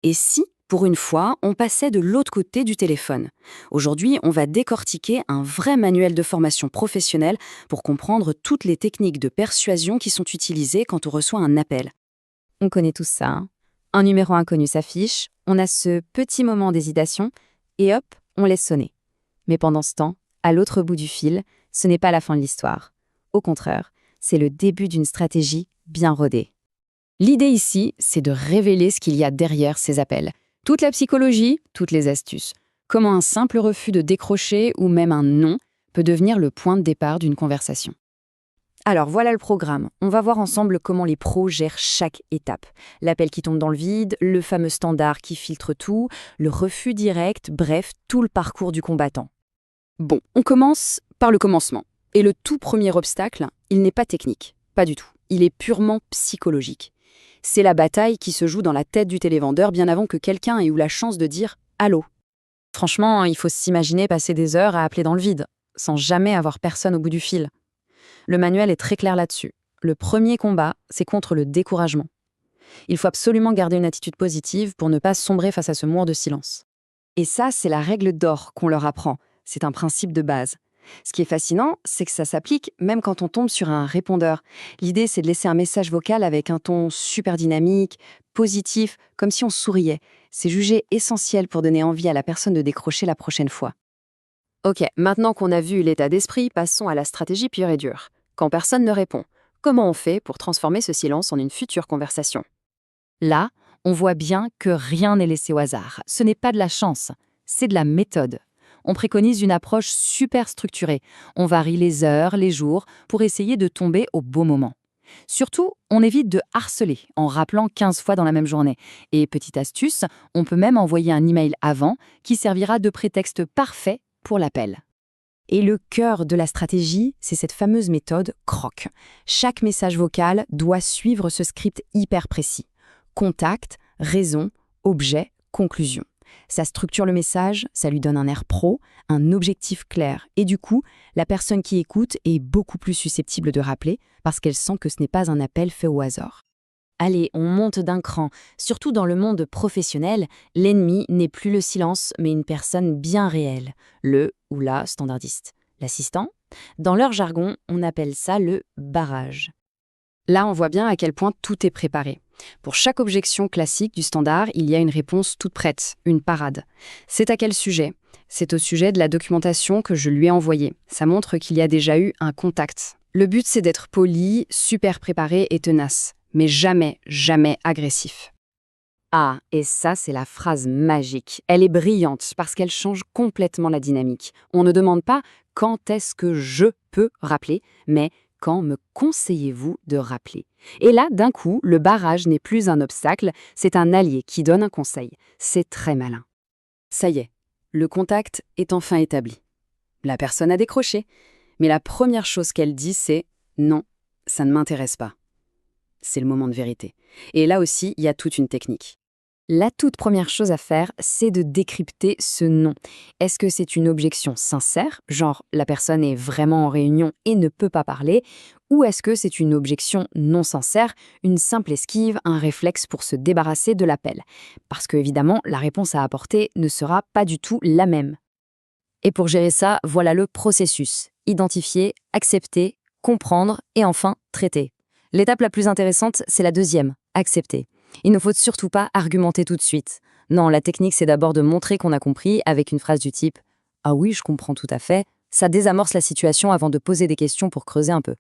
Et si, pour une fois, on passait de l'autre côté du téléphone? Aujourd'hui, on va décortiquer un vrai manuel de formation professionnelle pour comprendre toutes les techniques de persuasion qui sont utilisées quand on reçoit un appel. On connaît tous ça, hein. Un numéro inconnu s'affiche, on a ce petit moment d'hésitation, et hop, on laisse sonner. Mais pendant ce temps, à l'autre bout du fil, ce n'est pas la fin de l'histoire. Au contraire, c'est le début d'une stratégie bien rodée. L'idée ici, c'est de révéler ce qu'il y a derrière ces appels. Toute la psychologie, toutes les astuces. Comment un simple refus de décrocher ou même un non peut devenir le point de départ d'une conversation. Alors voilà le programme. On va voir ensemble comment les pros gèrent chaque étape. L'appel qui tombe dans le vide, le fameux standard qui filtre tout, le refus direct, bref, tout le parcours du combattant. Bon, on commence par le commencement. Et le tout premier obstacle, il n'est pas technique, pas du tout. Il est purement psychologique. C'est la bataille qui se joue dans la tête du télévendeur bien avant que quelqu'un ait eu la chance de dire « Allô ». Franchement, il faut s'imaginer passer des heures à appeler dans le vide, sans jamais avoir personne au bout du fil. Le manuel est très clair là-dessus. Le premier combat, c'est contre le découragement. Il faut absolument garder une attitude positive pour ne pas sombrer face à ce mur de silence. Et ça, c'est la règle d'or qu'on leur apprend. C'est un principe de base. Ce qui est fascinant, c'est que ça s'applique même quand on tombe sur un répondeur. L'idée, c'est de laisser un message vocal avec un ton super dynamique, positif, comme si on souriait. C'est jugé essentiel pour donner envie à la personne de décrocher la prochaine fois. Ok, maintenant qu'on a vu l'état d'esprit, passons à la stratégie pure et dure. Quand personne ne répond, comment on fait pour transformer ce silence en une future conversation? Là, on voit bien que rien n'est laissé au hasard. Ce n'est pas de la chance, c'est de la méthode. On préconise une approche super structurée. On varie les heures, les jours, pour essayer de tomber au bon moment. Surtout, on évite de harceler en rappelant 15 fois dans la même journée. Et petite astuce, on peut même envoyer un email avant qui servira de prétexte parfait pour l'appel. Et le cœur de la stratégie, c'est cette fameuse méthode CROC. Chaque message vocal doit suivre ce script hyper précis. Contact, raison, objet, conclusion. Ça structure le message, ça lui donne un air pro, un objectif clair. Et du coup, la personne qui écoute est beaucoup plus susceptible de rappeler parce qu'elle sent que ce n'est pas un appel fait au hasard. Allez, on monte d'un cran. Surtout dans le monde professionnel, l'ennemi n'est plus le silence, mais une personne bien réelle, le ou la standardiste. L'assistant, dans leur jargon, on appelle ça le barrage. Là, on voit bien à quel point tout est préparé. Pour chaque objection classique du standard, il y a une réponse toute prête, une parade. C'est à quel sujet? C'est au sujet de la documentation que je lui ai envoyée. Ça montre qu'il y a déjà eu un contact. Le but, c'est d'être poli, super préparé et tenace, mais jamais, jamais agressif. Ah, et ça, c'est la phrase magique. Elle est brillante parce qu'elle change complètement la dynamique. On ne demande pas « quand est-ce que je peux rappeler ?» mais « quand me conseillez-vous de rappeler ?» Et là, d'un coup, le barrage n'est plus un obstacle, c'est un allié qui donne un conseil. C'est très malin. Ça y est, le contact est enfin établi. La personne a décroché, mais la première chose qu'elle dit, c'est « non, ça ne m'intéresse pas ». C'est le moment de vérité. Et là aussi, il y a toute une technique. La toute première chose à faire, c'est de décrypter ce non. Est-ce que c'est une objection sincère, genre la personne est vraiment en réunion et ne peut pas parler, ou est-ce que c'est une objection non sincère, une simple esquive, un réflexe pour se débarrasser de l'appel? Parce que évidemment, la réponse à apporter ne sera pas du tout la même. Et pour gérer ça, voilà le processus. Identifier, accepter, comprendre et enfin traiter. L'étape la plus intéressante, c'est la deuxième, accepter. Il ne faut surtout pas argumenter tout de suite. Non, la technique, c'est d'abord de montrer qu'on a compris avec une phrase du type « Ah oui, je comprends tout à fait ». Ça désamorce la situation avant de poser des questions pour creuser un peu.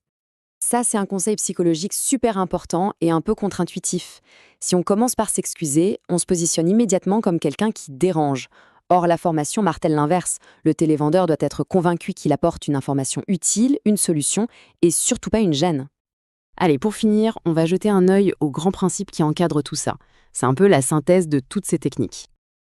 Ça, c'est un conseil psychologique super important et un peu contre-intuitif. Si on commence par s'excuser, on se positionne immédiatement comme quelqu'un qui dérange. Or, la formation martèle l'inverse. Le télévendeur doit être convaincu qu'il apporte une information utile, une solution et surtout pas une gêne. Allez, pour finir, on va jeter un œil aux grands principes qui encadrent tout ça. C'est un peu la synthèse de toutes ces techniques.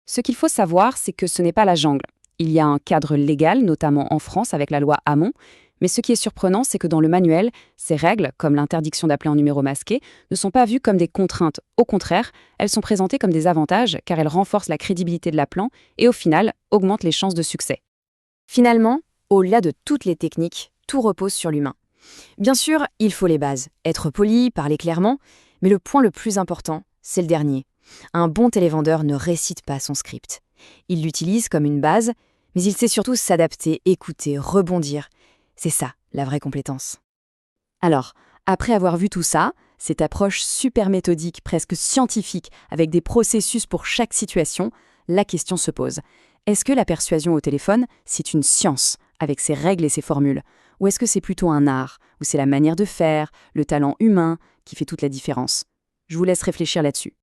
Ce qu'il faut savoir, c'est que ce n'est pas la jungle. Il y a un cadre légal, notamment en France avec la loi Hamon, mais ce qui est surprenant, c'est que dans le manuel, ces règles, comme l'interdiction d'appeler en numéro masqué, ne sont pas vues comme des contraintes. Au contraire, elles sont présentées comme des avantages car elles renforcent la crédibilité de l'appelant et au final, augmentent les chances de succès. Finalement, au-delà de toutes les techniques, tout repose sur l'humain. Bien sûr, il faut les bases, être poli, parler clairement, mais le point le plus important, c'est le dernier. Un bon télévendeur ne récite pas son script. Il l'utilise comme une base, mais il sait surtout s'adapter, écouter, rebondir. C'est ça, la vraie compétence. Alors, après avoir vu tout ça, cette approche super méthodique, presque scientifique, avec des processus pour chaque situation, la question se pose. Est-ce que la persuasion au téléphone, c'est une science, avec ses règles et ses formules? Ou est-ce que c'est plutôt un art, où c'est la manière de faire, le talent humain, qui fait toute la différence? Je vous laisse réfléchir là-dessus.